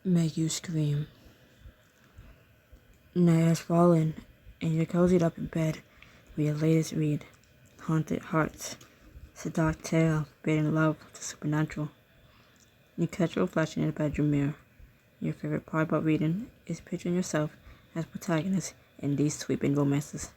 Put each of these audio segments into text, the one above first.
make you scream. Night has fallen, and you're cozied up in bed with your latest read, Haunted Hearts. It's a dark tale forbidden love with the supernatural. You catch your reflection in the bedroom mirror. Your favorite part about reading is picturing yourself as protagonist in these sweeping romances.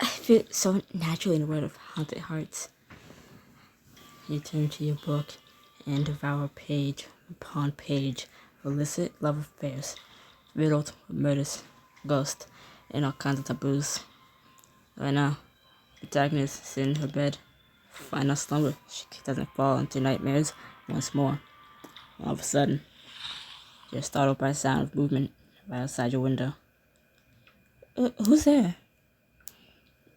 I feel so naturally in the world of Haunted Hearts. You turn to your book and devour page upon page of illicit love affairs, riddled with murders, ghosts, and all kinds of taboos. Right now, the protagonist is in her bed, final slumber. She doesn't fall into nightmares once more. All of a sudden, you're startled by the sound of movement right outside your window. Who's there?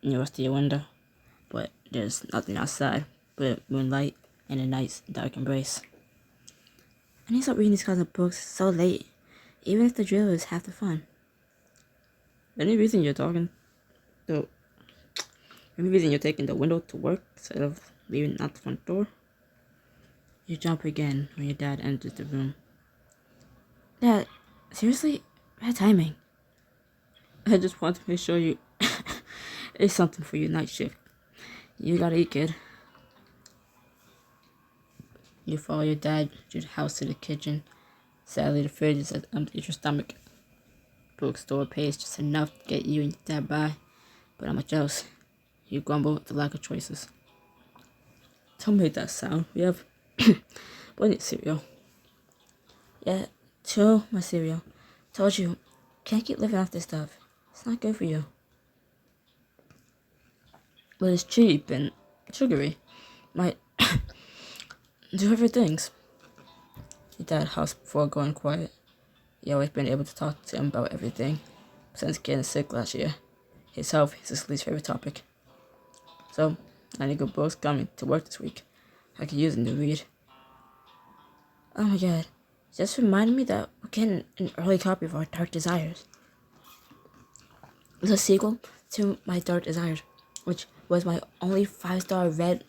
You rush to your window, but there's nothing outside but moonlight and a night's dark embrace. I need to stop reading these kinds of books so late, even if the drill is half the fun. Any reason you're taking the window to work instead of leaving out the front door? You jump again when your dad enters the room. Dad, seriously? Bad timing. I just want to make sure you it's something for your night shift. You gotta eat, kid. You follow your dad to the house to the kitchen. Sadly, the fridge is empty at your stomach. Bookstore pays just enough to get you and your dad by, but how much else? You grumble at the lack of choices. Don't make that sound. We have plenty of cereal. Yeah, chill, my cereal. Told you, can't keep living off this stuff. It's not good for you. But it's cheap and sugary. Might do other things. Your dad house before going quiet. You always been able to talk to him about everything. Since getting sick last year. His health is his least favorite topic. So, I need good books coming to work this week. I could use them to read. Oh my god. Just reminded me that we're getting an early copy of our Dark Desires. It's a sequel to my Dark Desires, which was my only 5-star read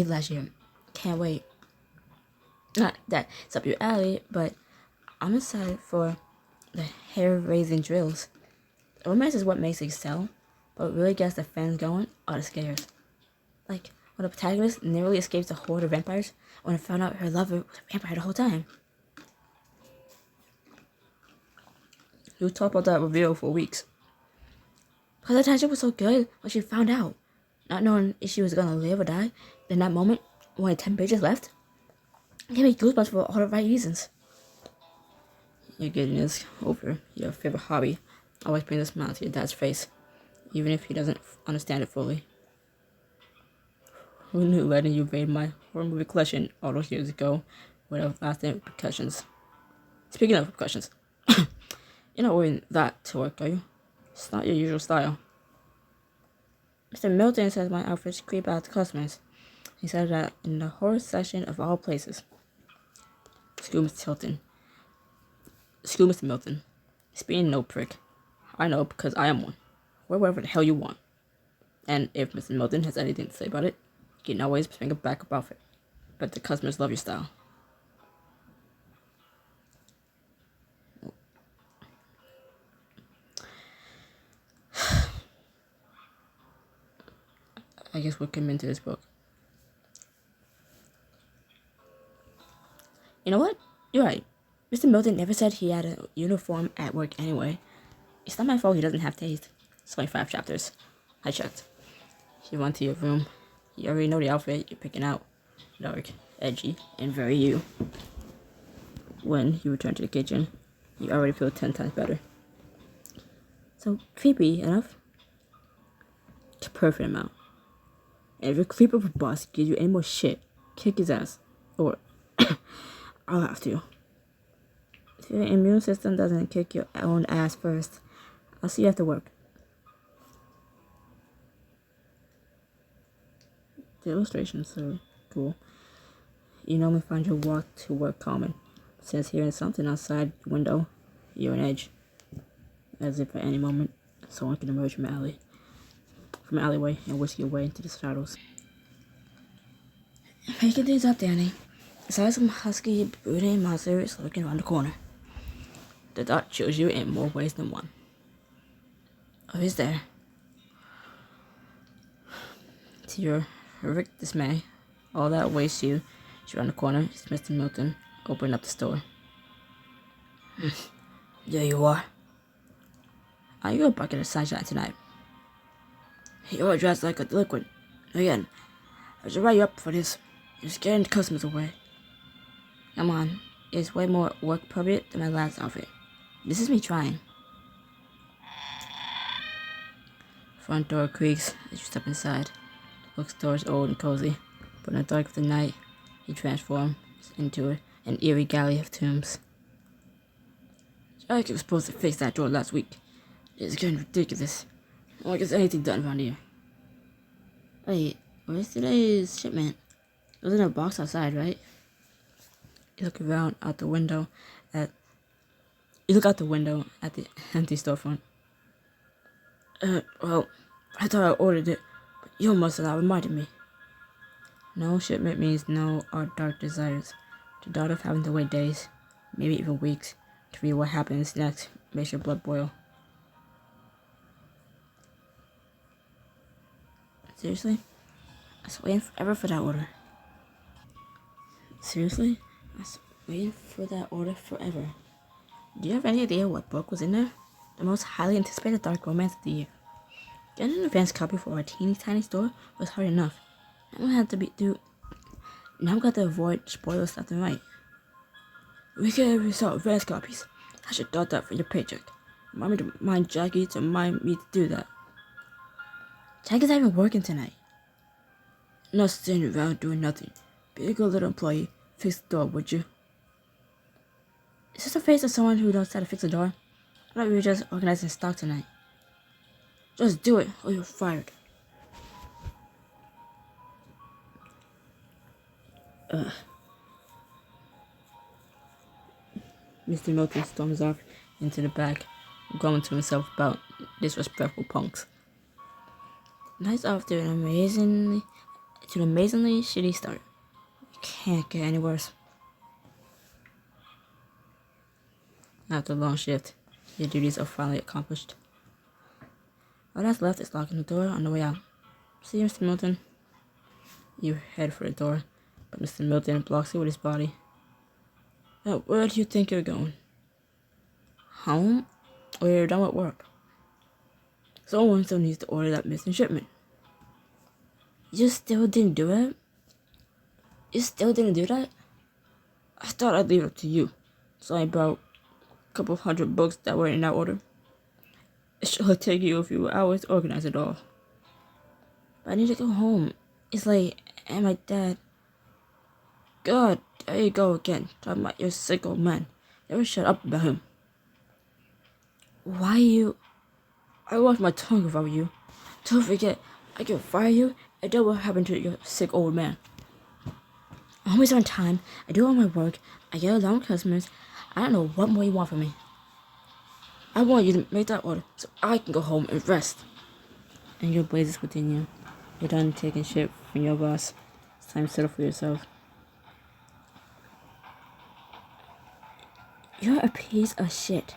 last year. Can't wait. Not that it's up your alley, but I'm excited for the hair-raising drills. Romance is what makes it sell, but what really gets the fans going are the scares. Like when the protagonist narrowly escapes a horde of vampires when I found out her lover was a vampire the whole time. You talked about that reveal for weeks. Because the tension was so good when she found out, not knowing if she was gonna live or die. In that moment, only 10 pages left, it gave me goosebumps for all the right reasons. You're getting this over your favorite hobby. Always bring a smile to your dad's face, even if he doesn't understand it fully. Who knew letting you raid my horror movie collection all those years ago without lasting repercussions? Speaking of repercussions, you're not wearing that to work, are you? It's not your usual style. Mr. Milton says my outfits creep out to customers. He said that in the horror section of all places. Excuse Mr. Milton. He's being no prick. I know because I am one. wear whatever the hell you want. And if Mr. Milton has anything to say about it, you can always bring a backup outfit. But the customers love your style. I guess we'll come into this book. You know what? You're right. Mr. Milton never said he had a uniform at work anyway. It's not my fault he doesn't have taste. It's only 5 chapters. I checked. You went to your room. You already know the outfit you're picking out. Dark, edgy, and very you. When you return to the kitchen, you already feel 10 times better. So, creepy enough? It's a perfect amount. And if your creep of a boss gives you any more shit, kick his ass. Or, I'll have to. If your immune system doesn't kick your own ass first, I'll see you after work. The illustration's so cool. You normally find your walk to work common. Since hearing something outside your window, you're on edge. As if at any moment, someone can emerge from an alleyway and whisk your way into the shadows. Making things up, Danny. Saw some husky, brooding monsters lurking around the corner. The thought chills you in more ways than one. Oh, he's there. To your horrific dismay, all that waits you is around the corner is Mr. Milton opening up the store. There you are. Are you a bucket of sunshine tonight? You're dressed like a delinquent. Again, I should write you up for this. You're scaring the customers away. Come on, it's way more work appropriate than my last outfit. This is me trying. Front door creaks as you step inside. The bookstore is old and cozy, but in the dark of the night, you transform into an eerie gallery of tombs. Jack was supposed to fix that door last week. It's getting ridiculous. No one gets anything done around here. Wait, where's today's shipment? It was in a box outside, right? You look around out the window at the empty storefront. Well, I thought I ordered it, but you must have not reminded me. No shipment means no our dark desires. The thought of having to wait days, maybe even weeks, to read what happens next makes your blood boil. Seriously? I was waiting forever for that order. Seriously? I was waiting for that order forever. Do you have any idea what book was in there? The most highly anticipated dark romance of the year. Getting an advance copy for our teeny tiny store was hard enough. Now I've got to avoid spoilers left and right. We can sell advance copies. I should thought that for your paycheck. Remind Jackie to remind me to do that. Jackie's not even working tonight. Not standing around doing nothing. Be a good little employee. Fix the door, would you? Is this the face of someone who knows how to fix a door? I thought we were just organizing stock tonight. Just do it, or you're fired. Mr. Milton storms off into the back, grumbling to himself about disrespectful punks. Nice off to an amazingly shitty start. Can't get any worse. After a long shift, your duties are finally accomplished. All that's left is locking the door on the way out. See you, Mr. Milton. You head for the door, but Mr. Milton blocks it with his body. Now, where do you think you're going? Home? Or you're done with work? Someone still needs to order that missing shipment. You still didn't do it? You still didn't do that? I thought I'd leave it up to you. It's only about a couple of 100 books that were in that order. It should take you a few hours to organize it all. But I need to go home. It's late, and my dad... God, there you go again, talking about your sick old man. Never shut up about him. I watch my tongue if I were you. Don't forget, I can fire you, and then what happened to your sick old man? I'm always on time, I do all my work, I get along with customers. I don't know what more you want from me. I want you to make that order so I can go home and rest. Anger blazes within you. You're done taking shit from your boss. It's time to settle for yourself. You're a piece of shit.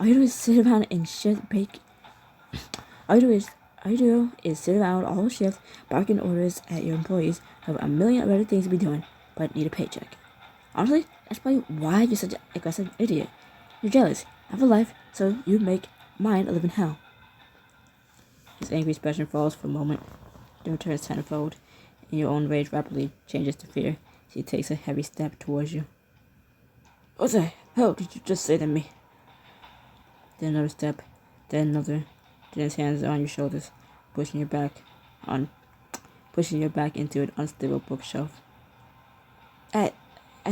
All you do is sit around and shit bake. All you do is sit around all shift, barking orders at your employees who have a million other things to be doing, but need a paycheck. Honestly, that's probably why you're such an aggressive idiot. You're jealous. Have a life, so you make mine a living hell. His angry expression falls for a moment, then returns tenfold, and your own rage rapidly changes to fear as he takes a heavy step towards you. What the hell did you just say to me? Then another step, then another. Then his hands are on your shoulders, pushing your back into an unstable bookshelf. I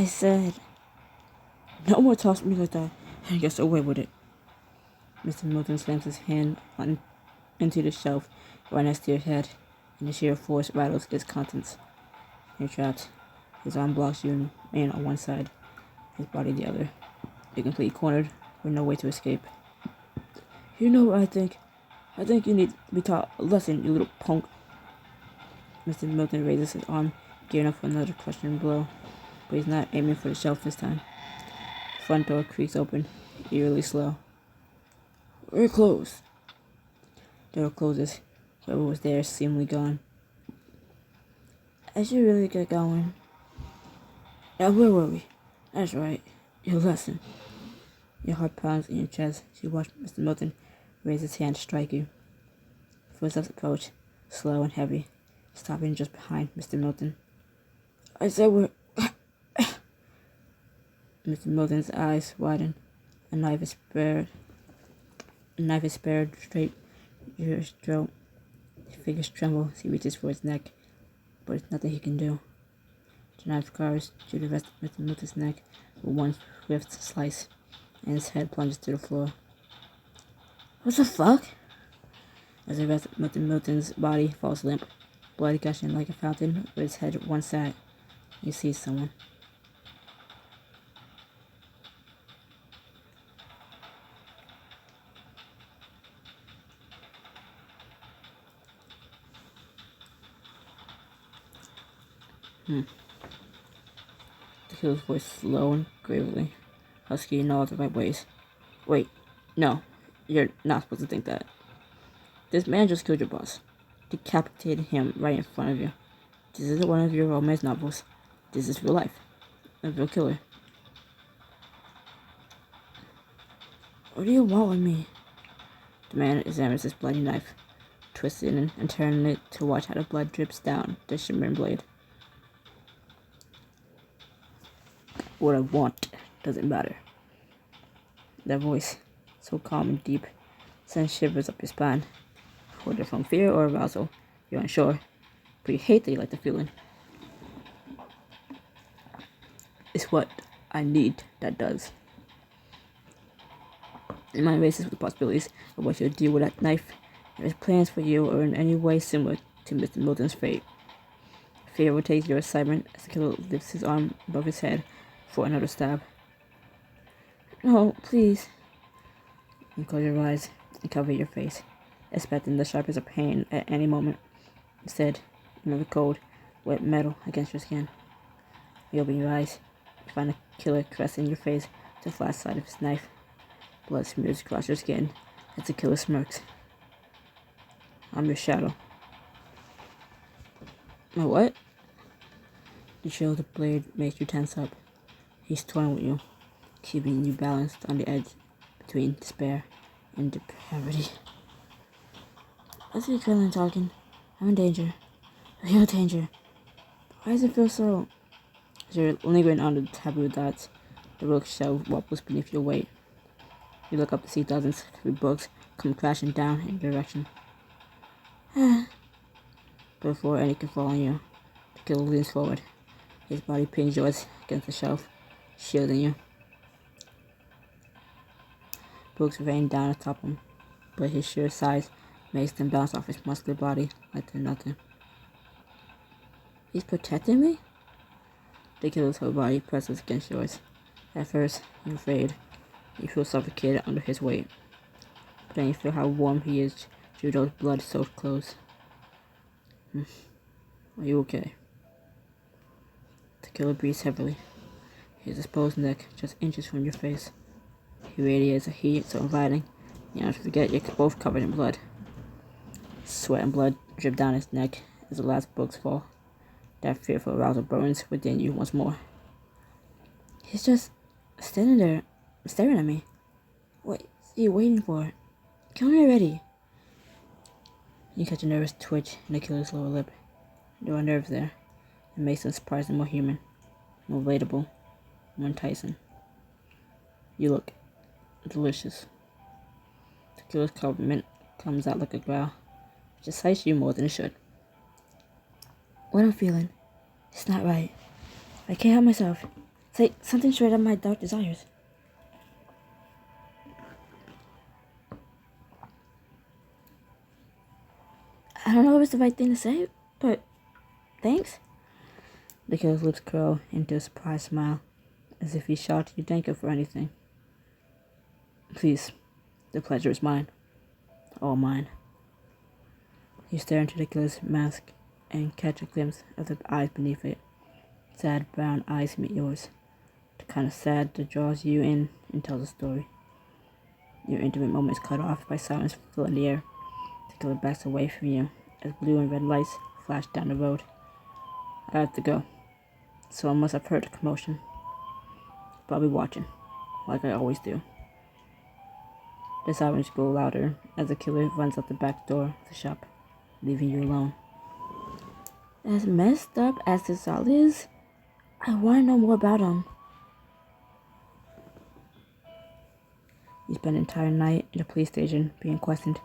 said, no more talk to me like that, and get away with it. Mr. Milton slams his hand into the shelf right next to your head, and the sheer force rattles its contents. You're trapped. His arm blocks you in on one side, his body the other. You're completely cornered with no way to escape. You know what I think? I think you need to be taught a lesson, you little punk. Mr. Milton raises his arm, gearing up for another crushing blow, but he's not aiming for the shelf this time. The front door creaks open, eerily slow. We're closed. The door closes. Whoever was there is seemingly gone. I should really get going. Now where were we? That's right. Your lesson. Your heart pounds in your chest as you watch Mr. Milton raise his hand to strike you. Footsteps approach, slow and heavy, stopping just behind Mr. Milton. I said we're... Mr. Milton's eyes widen. A knife is spared straight your throat. His fingers tremble as he reaches for his neck, but there's nothing he can do. The knife carves through the rest of Mr. Milton's neck with one swift slice, and his head plunges to the floor. What the fuck? As the rest of Mr. Milton's body falls limp, blood gushing like a fountain with his head one side, you see someone. The killer's voice slow and gravely, husky in all the right ways. Wait, no, you're not supposed to think that. This man just killed your boss, decapitated him right in front of you. This isn't one of your romance novels. This is real life. A real killer. What do you want with me? The man examines his bloody knife, twisting it and turning it to watch how the blood drips down the shimmering blade. What I want doesn't matter. That voice, so calm and deep, sends shivers up your spine. Whether from fear or arousal, you're unsure, but you hate that you like the feeling. It's what I need that does. Your mind races with the possibilities of what you'll do with that knife, and his plans for you are in any way similar to Mr. Milton's fate. Fear overtakes your excitement as the killer lifts his arm above his head for another stab. No, please. You close your eyes and cover your face, expecting the sharpest of pain at any moment. Instead, you feel the cold, wet metal against your skin. You open your eyes, you find the killer caressing your face with the flat side of his knife. Blood smears across your skin as the killer smirks. I'm your shadow. My what? The chill of the blade makes you tense up. He's toying with you, keeping you balanced on the edge between despair and depravity. That's the adrenaline talking. I'm in danger. Real danger. Why does it feel so... As you're lingering on the taboo dots, the bookshelf wobbles beneath your weight. You look up to see dozens of heavy books come crashing down in your direction. But before any can fall on you, the killer leans forward. His body pins yours against the shelf, shielding you. Books rain down atop him, but his sheer size makes them bounce off his muscular body like they're nothing. He's protecting me? The killer's whole body presses against yours. At first, you're afraid. You feel suffocated under his weight. But then you feel how warm he is through those blood-soaked clothes. Are you okay? The killer breathes heavily, his exposed neck just inches from your face. He radiates a heat so inviting, you don't forget you're both covered in blood. Sweat and blood drip down his neck as the last bugs fall. That fearful arousal burns within you once more. He's just standing there, staring at me. What are you waiting for? Kill me already. You catch a nervous twitch in the killer's lower lip. There are nerves there. It makes him surprisingly more human, more relatable, more enticing. You look delicious. The killer's compliment comes out like a growl. It just excites you more than it should. What I'm feeling, it's not right. I can't help myself. It's like something straight up my dark desires. I don't know if it's the right thing to say, but thanks. The killer's lips curl into a surprised smile, as if he's shocked you thank him for anything. Please, the pleasure is mine. All mine. You stare into the killer's mask and catch a glimpse of the eyes beneath it. Sad brown eyes meet yours. The kind of sad that draws you in and tells a story. Your intimate moment is cut off by silence filling the air. The killer backs away from you as blue and red lights flash down the road. I have to go. Someone must have heard the commotion. But I'll be watching, like I always do. The sirens grow louder as the killer runs out the back door of the shop, leaving you alone. As messed up as this all is, I want to know more about him. You spend the entire night in the police station being questioned.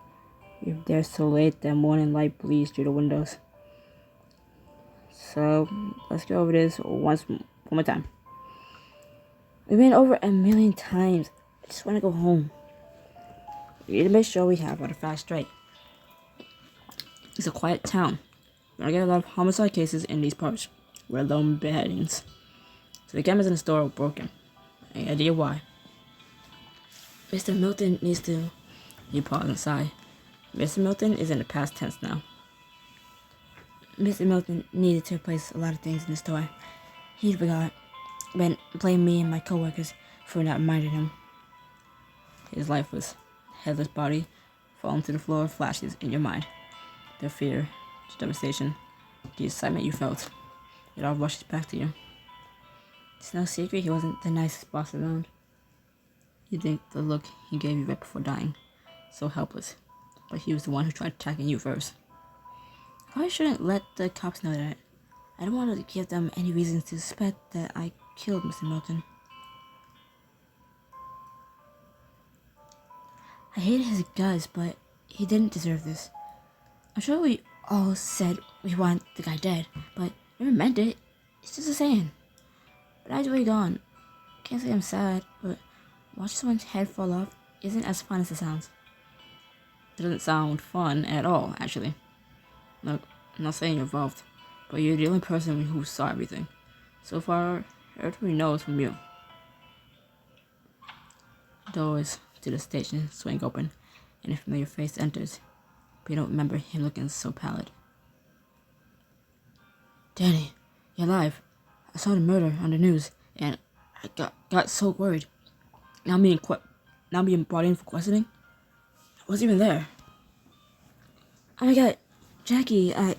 You're there so late that morning light bleeds through the windows. So, let's go over this one more time. We've been over 1,000,000 times. I just want to go home. We need to make sure we have all the facts straight. It's a quiet town. We don't get a lot of homicide cases in these parts, let alone beheadings. So the cameras in the store are broken. Any idea why? Mr. Milton needs to... You pause and sigh. Mr. Milton is in the past tense now. Mr. Milton needed to replace a lot of things in the store. He forgot, but blamed me and my coworkers for not reminding him. His lifeless, headless body falling to the floor flashes in your mind. The fear, the devastation, the excitement you felt. It all rushes back to you. It's no secret he wasn't the nicest boss around. You think the look he gave you right before dying, so helpless, but he was the one who tried attacking you first. I probably shouldn't let the cops know that. I don't want to give them any reason to suspect that I killed Mr. Milton. I hated his guts, but he didn't deserve this. I'm sure we all said we want the guy dead, but never meant it. It's just a saying. But now he's really gone. Can't say I'm sad, but watching someone's head fall off isn't as fun as it sounds. It doesn't sound fun at all, actually. Look, I'm not saying you're involved, but you're the only person who saw everything. So far, everything we know is from you. Doors to the station swing open, and a familiar face enters, but you don't remember him looking so pallid. Danny, you're alive. I saw the murder on the news, and I got so worried. Now being brought in for questioning? I wasn't even there. Oh my god, Jackie, There's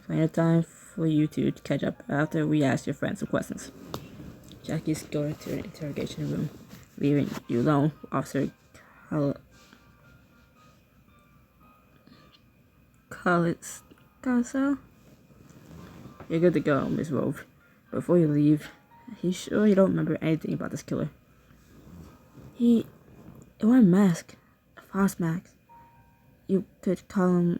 plenty of time for you two to catch up after we ask your friends some questions. Jackie's going to an interrogation room, leaving you alone with Officer Cassell. You're good to go, Miss Rove. Before you leave, are you sure you don't remember anything about this killer? He wore a mask, a false mask. You could call him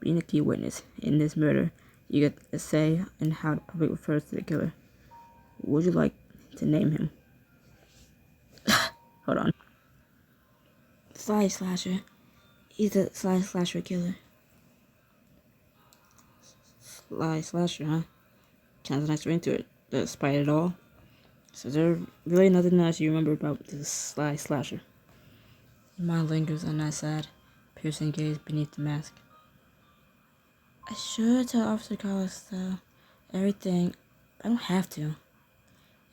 being a key witness in this murder. You get a say in how the public refers to the killer. Would you like to name him? Hold on. Sly Slasher. He's a Sly Slasher killer. Sly Slasher, huh? Sounds a nice ring to it, despite it all. So is there really nothing else you remember about this Sly Slasher? Your mind lingers on that sad, piercing gaze beneath the mask. I should tell Officer Carlos, though, everything. I don't have to.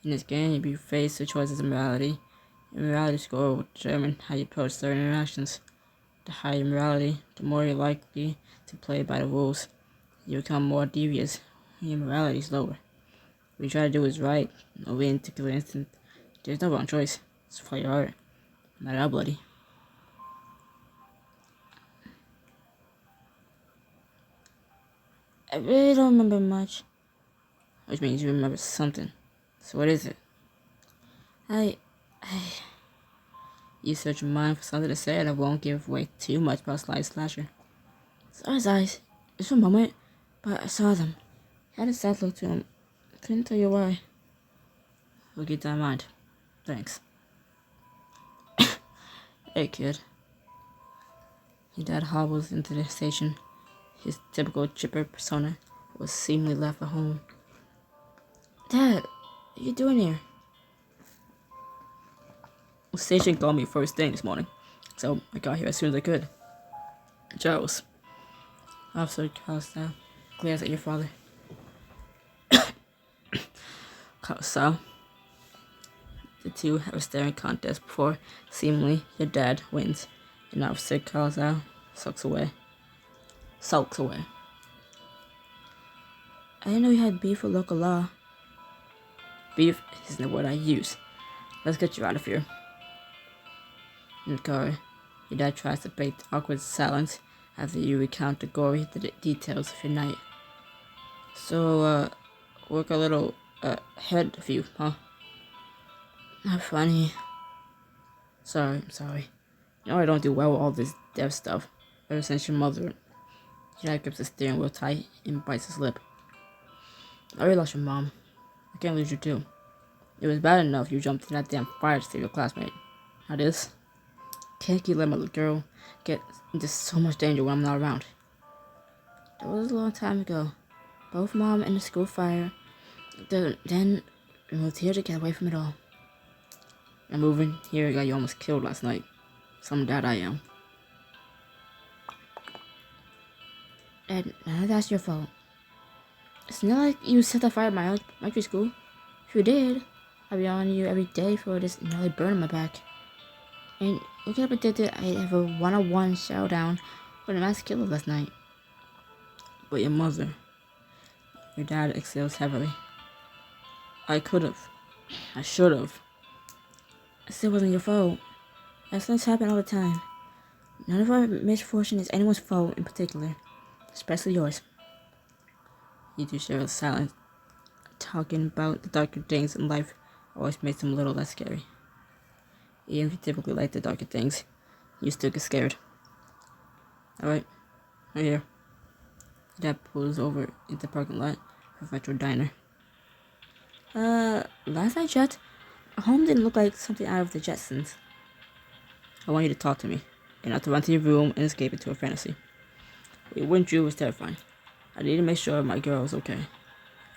In this game, you'll be faced with choices of morality. Your morality score will determine how you approach certain interactions. The higher your morality, the more you're likely to play by the rules. You become more devious when your morality is lower. What you try to do is right, in no particular instant. There's no wrong choice. Just follow your heart. No matter how bloody. I really don't remember much. Which means you remember something. So what is it? I You search your mind for something to say and I won't give away too much about Slasher. Saw his eyes. Just for a moment, but I saw them. Had a sad look to him. I couldn't tell you why. We'll keep that in mind. Thanks. Hey, kid. Your dad hobbles into the station. His typical chipper persona was seemingly left at home. Dad, what are you doing here? The station called me first thing this morning, so I got here as soon as I could. Charles. Officer Carlstow glares at your father. Carlstow. The two have a staring contest before, seemingly, your dad wins, and Officer Carlstow sulks away. I didn't know you had beef with local law. Beef isn't the word I use. Let's get you out of here. In the car, your dad tries to break the awkward silence after you recount the gory details of your night. So, work a little ahead of you, huh? Not funny. I'm sorry. You know I don't do well with all this dev stuff. Ever since your mother... Your dad grips the steering wheel tight and bites his lip. I already lost your mom. I can't lose you too. It was bad enough you jumped in that damn fire to save your classmate. Now this? Can't keep letting my little girl get into so much danger when I'm not around. That was a long time ago. Both mom and the school fire. Then we moved here to get away from it all. And moving here got you almost killed last night. Some dad I am. And none of that's your fault. It's not like you set the fire at my elementary school. If you did, I'd be on you every day for this nearly burn on my back. And who could have predicted I'd have a one-on-one showdown with a mass killer last night? But your mother. Your dad exhales heavily. I could've. I should've. It still wasn't your fault. Accidents happen all the time. None of our misfortune is anyone's fault in particular. Especially yours. You two share a silence. Talking about the darker things in life always makes them a little less scary. Even if you typically like the darker things, you still get scared. Alright, right here. Dad pulls over into the parking lot of Metro Diner. Last I checked, our home didn't look like something out of the Jetsons. I want you to talk to me, and not to run to your room and escape into a fantasy. What went through was terrifying. I need to make sure my girl is okay.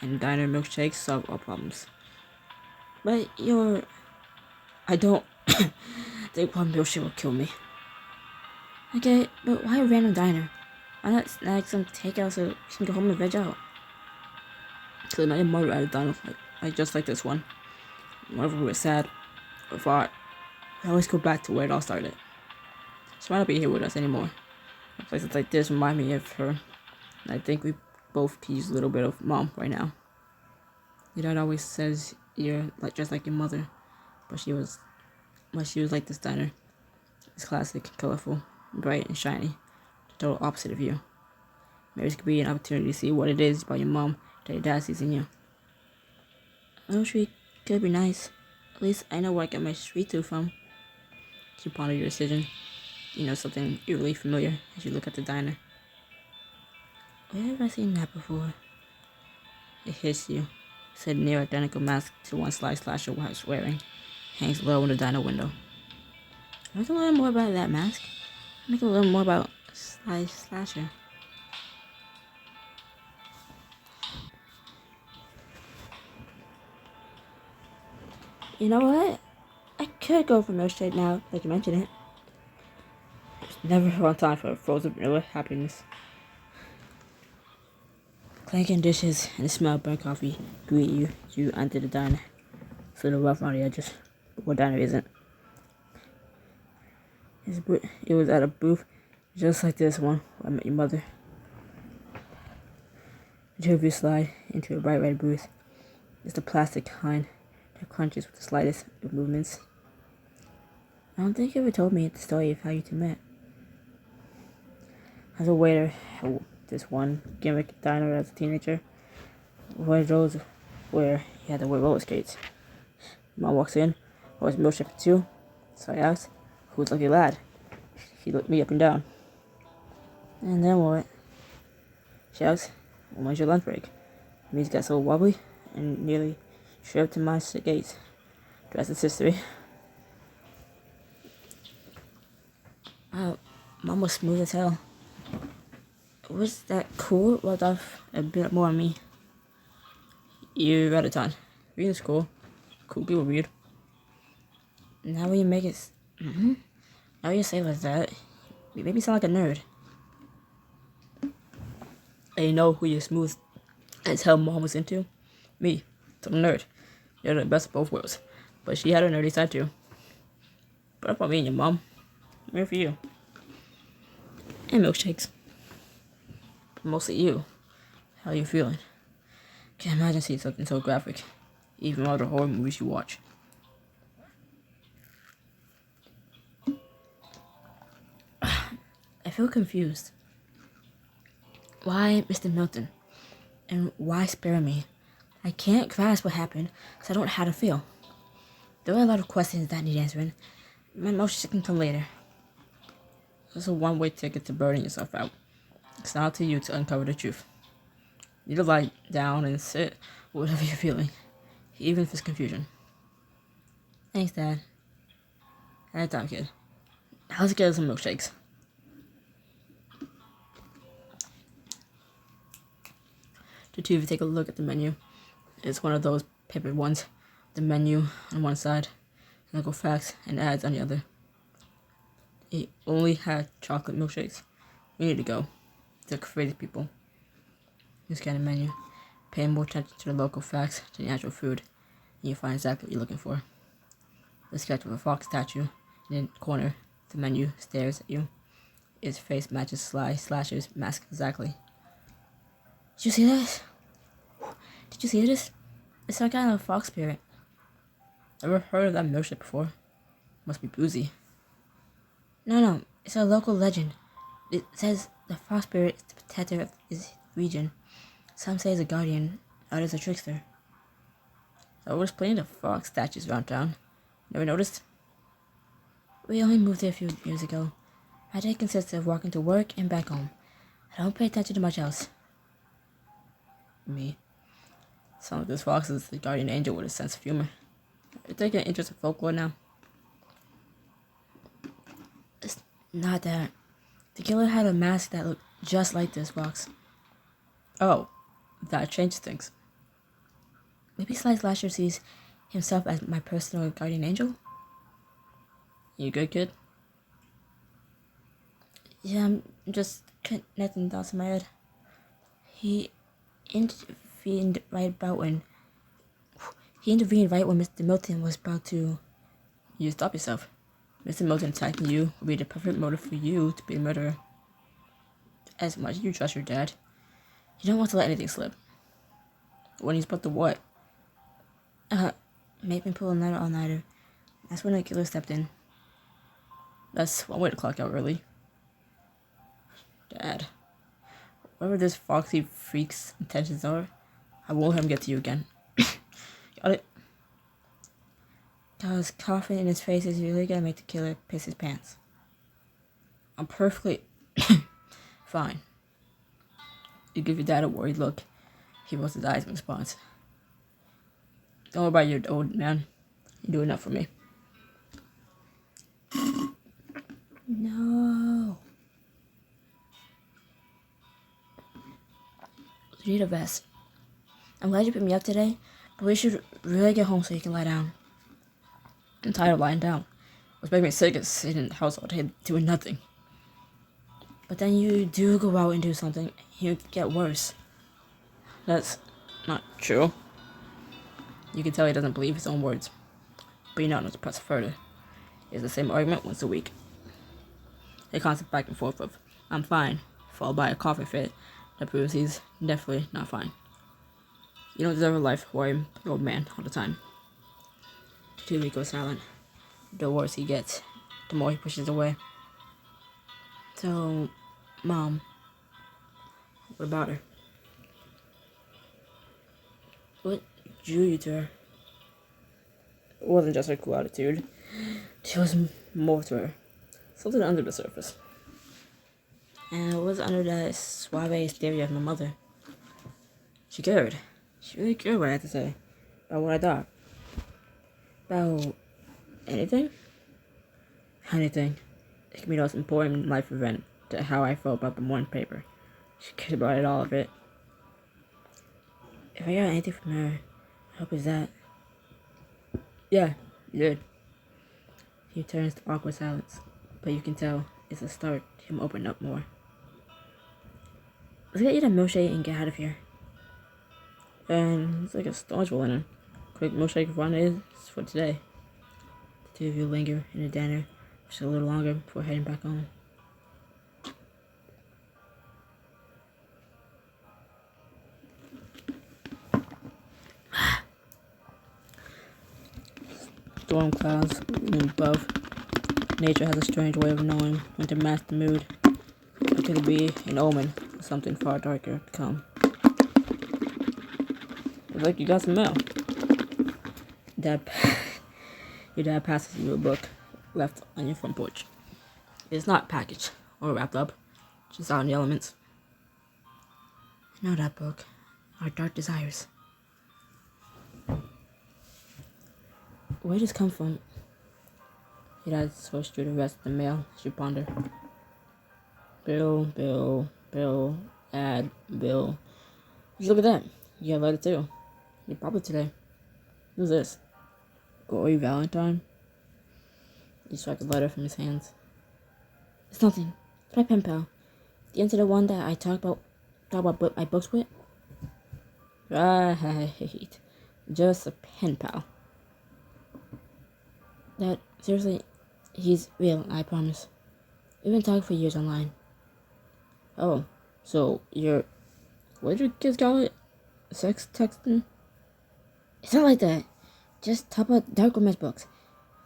And diner milkshakes solve all problems. But I don't think one milkshake will kill me. Okay, but why a random diner? Why not snag some takeout so you can go home and veg out? Cause my mother at a diner like just like this one. Whenever we were sad or fought, we always go back to where it all started. She might not be here with us anymore. Places like this remind me of her. And I think we both could use a little bit of mom right now. Your dad always says you're just like your mother, but she was like this diner. It's classic, colorful, bright and shiny. The total opposite of you. Maybe this could be an opportunity to see what it is about your mom that your dad sees in you. Oh, she could be nice. At least I know where I get my sweet tooth from. You ponder your decision. You know something eerily familiar as you look at the diner. Where have I seen that before? It hits you. It's a near identical mask to the one Slasher was wearing. Hangs low in the diner window. I can learn more about that mask. I can learn more about Slasher. You know what? I could go for milkshake now, like you mentioned it. Never found time for frozen vanilla happiness. Clanking dishes and the smell of burnt coffee greet you as you enter the diner. It's a little rough around the edges, but what diner isn't? It was at a booth just like this one where I met your mother. The two of you slide into a bright red booth. It's the plastic kind that crunches with the slightest of movements. I don't think you ever told me the story of how you two met. As a waiter at this one gimmick diner as a teenager, where those where he had to wear roller skates. Mom walks in, was milkshake for two, so I asked, "Who's lucky lad?" He looked me up and down. And then what? She asked, "When's your lunch break?" Me's got so wobbly and nearly shoved to my gates. The rest is history. Mom was smooth as hell. Was that cool? Rubbed off a bit more on me. You're out of time. Reading is cool. Cool people read. Now when you make it... Now you say it like that, you make me sound like a nerd. And you know who your smooth as hell mom was into? Me. So I'm a nerd. You're the best of both worlds. But she had her nerdy side too. But up on me and your mom. I'm here for you. And milkshakes. But mostly you. How you feeling? Can't imagine seeing something so graphic. Even all the horror movies you watch. I feel confused. Why Mr. Milton? And why spare me? I can't grasp what happened, so I don't know how to feel. There are a lot of questions that need answering. My emotions can come later. It's a one-way ticket to burning yourself out. It's not up to you to uncover the truth. You need to lie down and sit with whatever you're feeling, even if it's confusion. Thanks, Dad. Anytime, kid. Now let's get some milkshakes. The two of you take a look at the menu. It's one of those paper ones. The menu on one side, local facts and ads on the other. It only had chocolate milkshakes. We need to go. They're crazy people. You scan the menu, pay more attention to the local facts than the actual food, and you find exactly what you're looking for. The sketch of a fox statue in the corner. The menu stares at you. Its face matches Slasher's mask exactly. Did you see this? Did you see this? It's some kind of fox spirit. Never heard of that milkshake before. Must be boozy. No, it's a local legend. It says the fox spirit is the protector of his region. Some say he's a guardian, others a trickster. So there's plenty of fox statues around town. Never noticed? We only moved here a few years ago. My day consists of walking to work and back home. I don't pay attention to much else. Me. Some of this fox is the guardian angel with a sense of humor. You're taking an interest in folklore now. It's not that. The killer had a mask that looked just like this fox. Oh, that changes things. Maybe Slasher sees himself as my personal guardian angel? You good, kid? Yeah, I'm just connecting thoughts in my head. He intervened right when Mr. Milton was about to... You stop yourself. Mr. Milton attacking you would be the perfect motive for you to be a murderer. As much as you trust your dad, you don't want to let anything slip. When he's about to what? Make me pull another all-nighter. That's when the killer stepped in. That's one way to clock out early. Dad. Whatever this foxy freak's intentions are, I won't let him get to you again. Got it? Cause coughing in his face is really gonna make the killer piss his pants. I'm perfectly fine. You give your dad a worried look. He rolls his eyes in response. Don't worry about your old man. You do enough for me. No. You need a vest. I'm glad you picked me up today, but we should really get home so you can lie down. I'm tired of lying down. What's making me sick is sitting in the house all day doing nothing. But then you do go out and do something, you get worse. That's not true. You can tell he doesn't believe his own words. But you know not to press further. It's the same argument once a week. A constant back and forth of, I'm fine, followed by a coughing fit that proves he's definitely not fine. You don't deserve a life worrying the old man all the time. The 2 weeks goes silent. The worse he gets, the more he pushes away. So, Mom, what about her? What drew you to her? It wasn't just her cool attitude. There was more to her. Something under the surface. And it was under that suave exterior of my mother. She cared. She really cared what I had to say. About what I thought. About anything? Anything. It can be the most important life event to how I felt about the morning paper. She cared about it, all of it. If I got anything from her, I hope it's that. Yeah, you did. He turns to awkward silence, but you can tell it's a start to him opening up more. Let's get you that milkshake and get out of here. And it's like a staunch one. A quick milkshake run is for today. The 2 of you linger in the diner just a little longer before heading back home. Storm clouds loom above. Nature has a strange way of knowing when to mask the mood. Or could it be an omen of something far darker to come? It's like you got some mail. Your dad passes you a book left on your front porch. It's not packaged or wrapped up, just out in the elements. I know that book. Our Dark Desires. Where did this come from? Your dad switched through the rest of the mail as you ponder. Bill, ad, bill. Just look at that. You got a letter too. You probably today. Who's this? Gory Valentine? He struck a letter from his hands. It's nothing. It's my pen pal. The answer to the one that I talk about my books with. Right. Just a pen pal. That, seriously, he's real, I promise. We've been talking for years online. Oh, so you're... What did your kids call it? Sex texting? It's not like that. Just talk about dark romance books.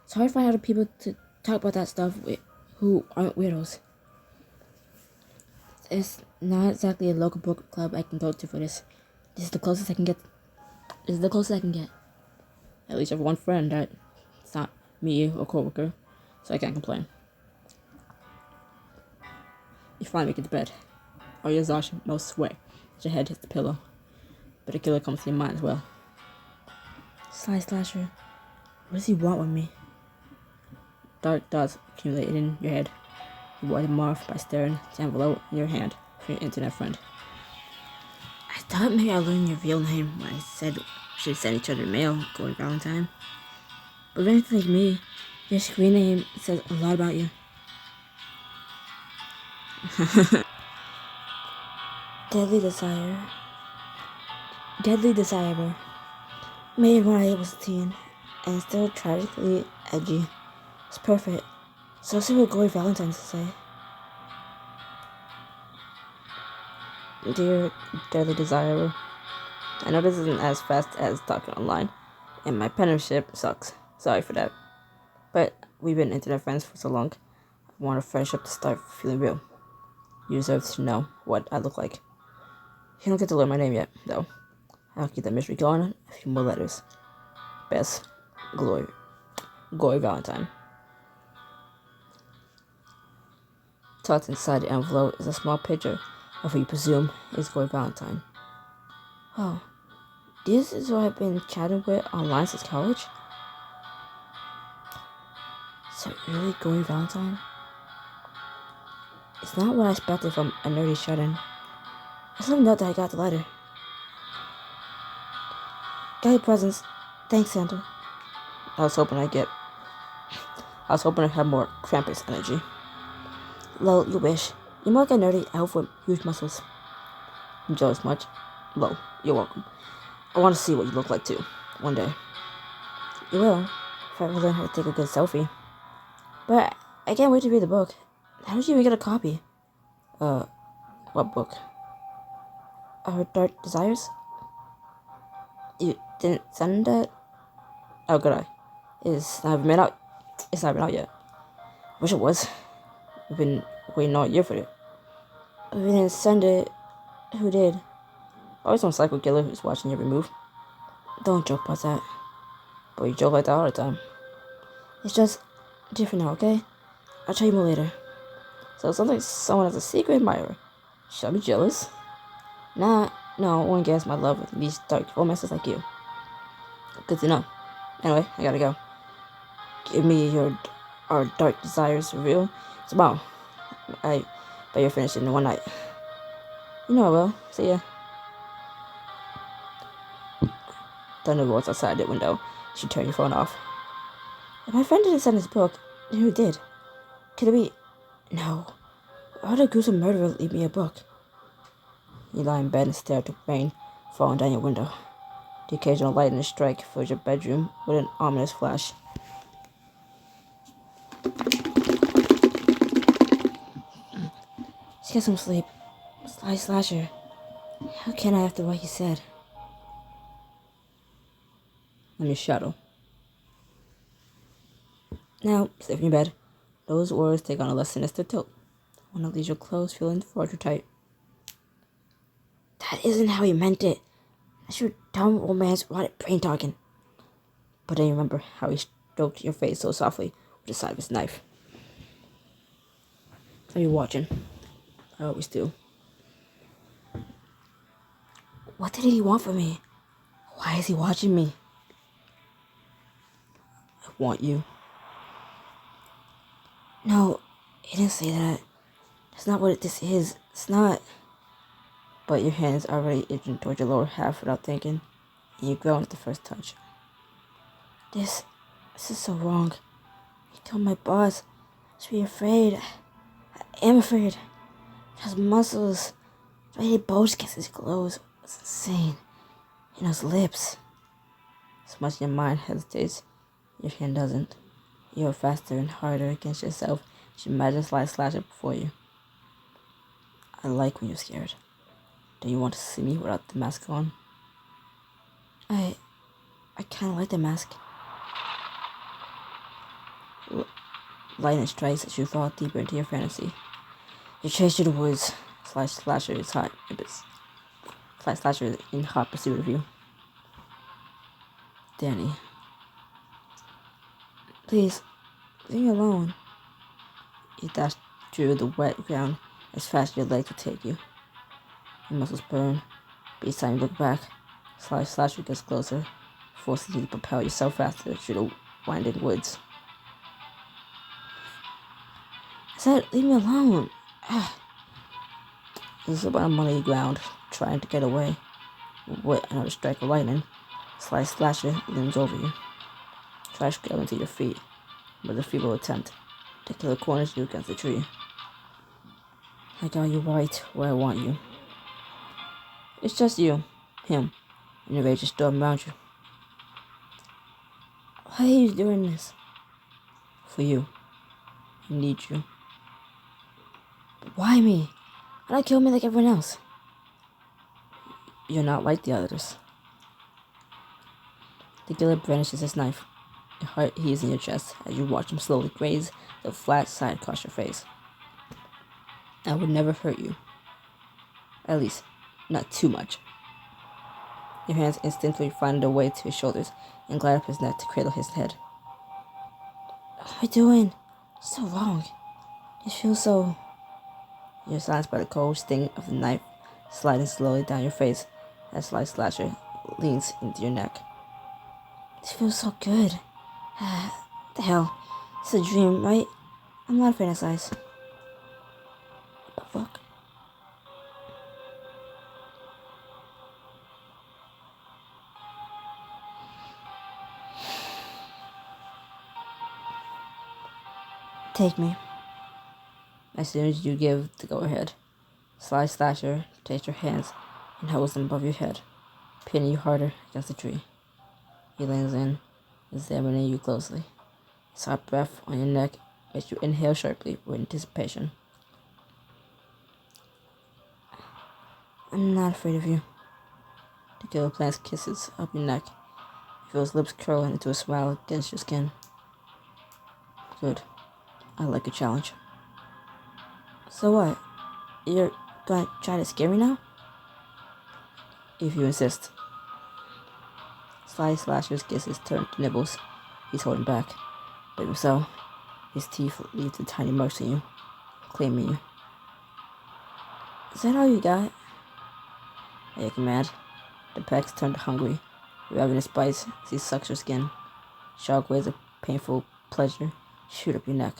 It's hard to find other people to talk about that stuff with who aren't weirdos. It's not exactly a local book club I can go to for this. This is the closest I can get. At least I have one friend that it's not me or coworker, so I can't complain. You finally get to bed. All your exhaustion melts away as your head hits the pillow. But a killer comes to your mind as well. Slasher, what does he want with me? Dark thoughts accumulate in your head. You ward them off by staring at the envelope in your hand from your internet friend. I thought maybe I learned your real name when I said we should send each other mail going Valentine. But if anything like me, your screen name says a lot about you. Deadly Desire. Made when I was a teen, and still tragically edgy. It's perfect. So see what Gory Valentine's to say. Dear Deadly Desire, I know this isn't as fast as talking online, and my penmanship sucks. Sorry for that. But we've been internet friends for so long. I want our friendship to start feeling real. You deserve to know what I look like. You don't get to learn my name yet, though. I'll keep that mystery going. A few more letters. Best, Gory Valentine. Tucked inside the envelope is a small picture of who you presume is Gory Valentine. Oh, this is who I've been chatting with online since college? So really Gory Valentine? It's not what I expected from a nerdy shut-in. I just let him know that I got the letter. Got your presents. Thanks, Santa. I was hoping I had more Krampus energy. Lol, you wish. You're more like a nerdy elf with huge muscles. I'm jealous much. Low, you're welcome. I want to see what you look like too, one day. You will, if I ever learn how to take a good selfie. But I can't wait to read the book. How did you even get a copy? What book? Our Dark Desires? You didn't send that? Oh, good eye. It's not even out. It's not even out yet. Wish it was. We've been waiting all year for it. If we didn't send it, who did? Always some psycho killer who's watching every move. Don't joke about that. But you joke like that all the time. It's just different now, okay? I'll tell you more later. So it sounds like someone has a secret admirer. Should I be jealous? Nah, no one gets my love with these dark romances like you. Good to know. Anyway, I gotta go. Give me our Dark Desires review tomorrow. I bet you're finished in one night. You know I will. See ya. Thunder rolls outside the window. She turned your phone off. If my friend didn't send his book, then who did? Could it be? No. Why would a gruesome murderer leave me a book? You lie in bed and stare at the rain falling down your window. The occasional lightning strike fills your bedroom with an ominous flash. Just get some sleep. Slasher. How can I after what he said? I'm your shadow. Now, sleep in your bed. Those words take on a less sinister tilt. When it leaves your clothes feeling far too tight. That isn't how he meant it. That's your dumb old man's rotted brain talking. But then you remember how he stroked your face so softly with the side of his knife. Are you watching? I always do. What did he want from me? Why is he watching me? I want you. No, he didn't say that. That's not what this is. It's not. But your hand's already itching toward your lower half without thinking, and you groan at the first touch. This is so wrong. He told my boss I should be afraid. I am afraid. His muscles, the way he bulged against his clothes was insane. And those lips. As much as your mind hesitates, your hand doesn't. You're faster and harder against yourself as you imagine Slasher before you. I like when you're scared. Do you want to see me without the mask on? I kinda like the mask. Lightning strikes as you fall deeper into your fantasy. You chase through the woods. Slasher is hot. Slasher is in hot pursuit of you. Danny. Please, leave me alone. You dash through the wet ground as fast as your legs will take you. Your muscles burn, but each time you look back, Slasher gets closer, forcing you to propel yourself faster through the winding woods. I said, leave me alone. You slip on a muddy ground, trying to get away. With another strike of lightning, Slasher looms over you. Try scrambling to your feet, but a feeble attempt to kill the corners you against the tree. I got you right where I want you. It's just you, him, and the rage is storm around you. Why are you doing this? For you. I need you. But why me? Why not kill me like everyone else? You're not like the others. The killer brandishes his knife. Your heart heaves in your chest as you watch him slowly graze the flat side across your face. I would never hurt you. At least, not too much. Your hands instinctively find their way to his shoulders and glide up his neck to cradle his head. What am I doing? It's so wrong. It feels so... You're silenced by the cold sting of the knife sliding slowly down your face as Slasher leans into your neck. This feels so good. What the hell? It's a dream, right? I'm not fantasized. What the fuck? Take me. As soon as you give the go-ahead, Slasher takes your hands and holds them above your head, pinning you harder against the tree. He leans in, examining you closely. His hot breath on your neck makes you inhale sharply with anticipation. I'm not afraid of you. The killer plants kisses up your neck. You feel his lips curling into a smile against your skin. Good. I like a challenge. So what? You're gonna try to scare me now? If you insist. Slasher's kisses turn to nibbles. He's holding back. But even so, his teeth leave the tiny marks on you, claiming you. Is that all you got? At your command, the pecks turn to hungry. Ravenous bites as he sucks your skin. Shockwaves of painful pleasure shoot up your neck.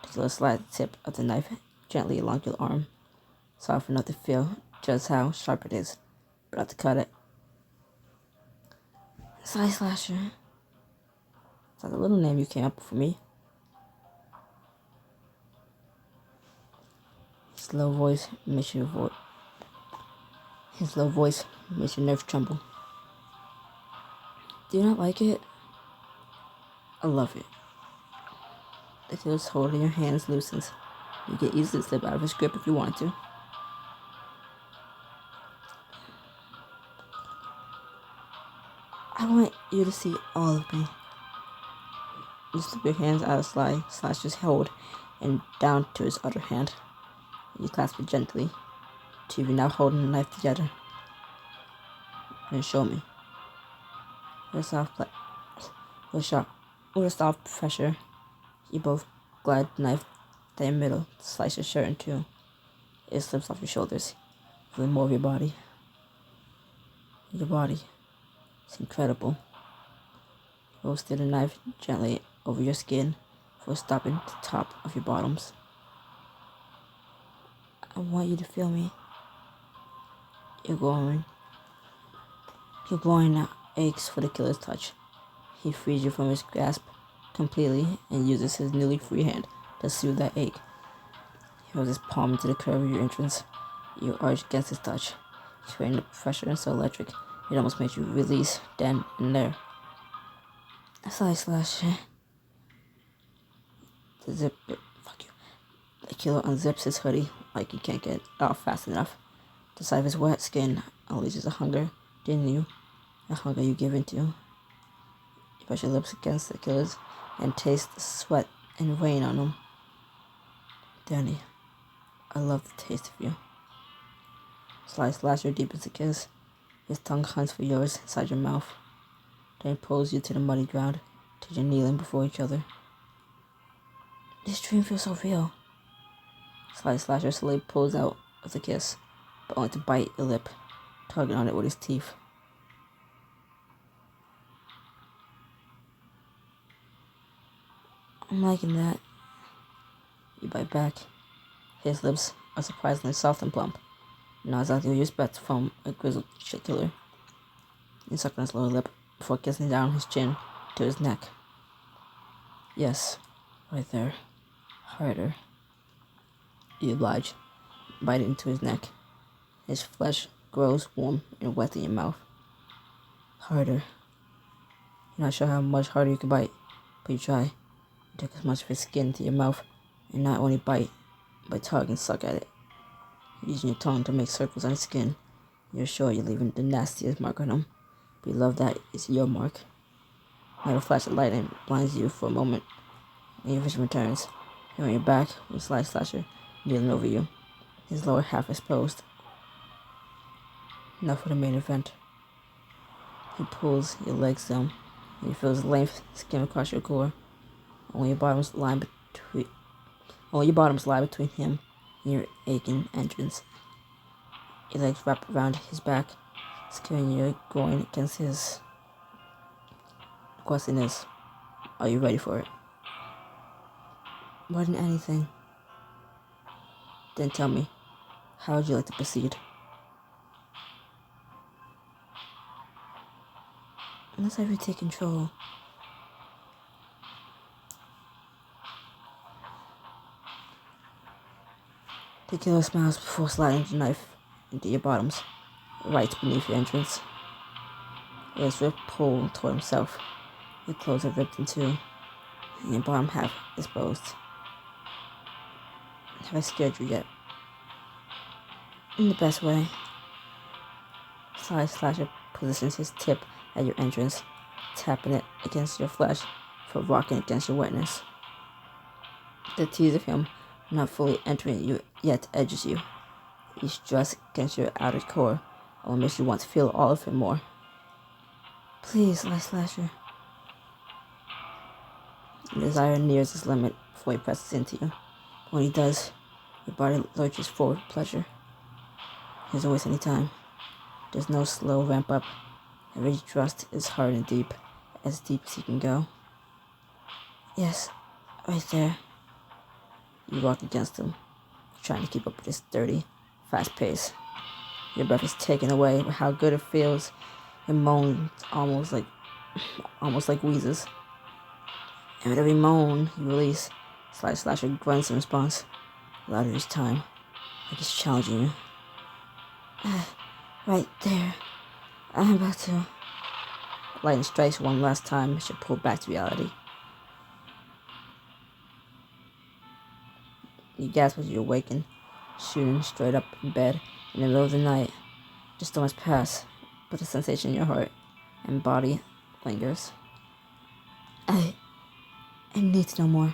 The killer slides the tip of the knife gently along your arm, soft enough to feel just how sharp it is, but not to cut it. Slasher. Is that the little name you came up with for me? His low voice makes your nerves tremble. Do you not like it? I love it. The killer's hold in your hands loosens. You can easily slip out of his grip if you want to. I want you to see all of me. You slip your hands out of Slasher's hold and down to his other hand. You clasp it gently. Two of you now holding the knife together. Then show me. With a soft pressure, you both glide the knife down your middle to slice your shirt in two. It slips off your shoulders, feeling more of your body. Your body. It's incredible. You will steer the knife gently over your skin before stopping at the top of your bottoms. I want you to feel me. Your groin aches for the killer's touch. He frees you from his grasp completely and uses his newly free hand to soothe that ache. He holds his palm into the curve of your entrance. You arch against his touch, creating the pressure so electric it almost makes you release then and there. Slasher. The killer unzips his hoodie like he can't get it off fast enough. The sight of his wet skin unleashes a hunger, didn't you? A hunger you give into. You press your lips against the killer's and taste the sweat and rain on him. Danny, I love the taste of you. Slasher deepens the kiss. His tongue hunts for yours inside your mouth. Then he pulls you to the muddy ground till you're kneeling before each other. This dream feels so real. Slasher slowly pulls out of the kiss, but only to bite your lip, tugging on it with his teeth. I'm liking that. You bite back. His lips are surprisingly soft and plump, not exactly what you expect from a grizzled shit killer. You suck on his lower lip before kissing down his chin to his neck. Yes, right there. Harder. You oblige. Bite into his neck. His flesh grows warm and wet in your mouth. Harder. You're not sure how much harder you can bite, but you try. You take as much of his skin to your mouth and not only bite, but tug and suck at it. Using your tongue to make circles on his skin, you're sure you're leaving the nastiest mark on him, but you love that it's your mark. Now a flash of lightning blinds you for a moment, and your vision returns. You're on your back with Slasher kneeling over you, his lower half exposed. Now for the main event. He pulls your legs down, and you feel his length skim across your core. Only your bottoms lie between him and your aching entrance. Your legs wrap around his back, securing your groin against his. The question is, are you ready for it? More than anything. Then tell me, how would you like to proceed? Let's have you take control. The killer smiles before sliding the knife into your bottoms, right beneath your entrance. His rib pulled toward himself. Your clothes are ripped in two, and your bottom half exposed. Have I scared you yet? In the best way. Slasher positions his tip at your entrance, tapping it against your flesh for rocking against your wetness. The tease of him not fully entering you yet edges you. Each thrust against your outer core only makes you want to feel all of it more. Please, Slasher. Your desire nears its limit before he presses into you. When he does, your body lurches forward with pleasure. He doesn't waste any time. There's no slow ramp up. Every thrust is hard and deep as he can go. Yes, right there. You rock against him, trying to keep up with his dirty, fast pace. Your breath is taken away by how good it feels. It moans almost like wheezes. And with every moan you release, Slasher grunts in response, louder each time, like he's challenging you. Right there. I'm about to. Lightning strikes one last time as you pull back to reality. You gasp as you awaken, shooting straight up in bed in the middle of the night. Just so much pass, but the sensation in your heart and body lingers. I need to know more.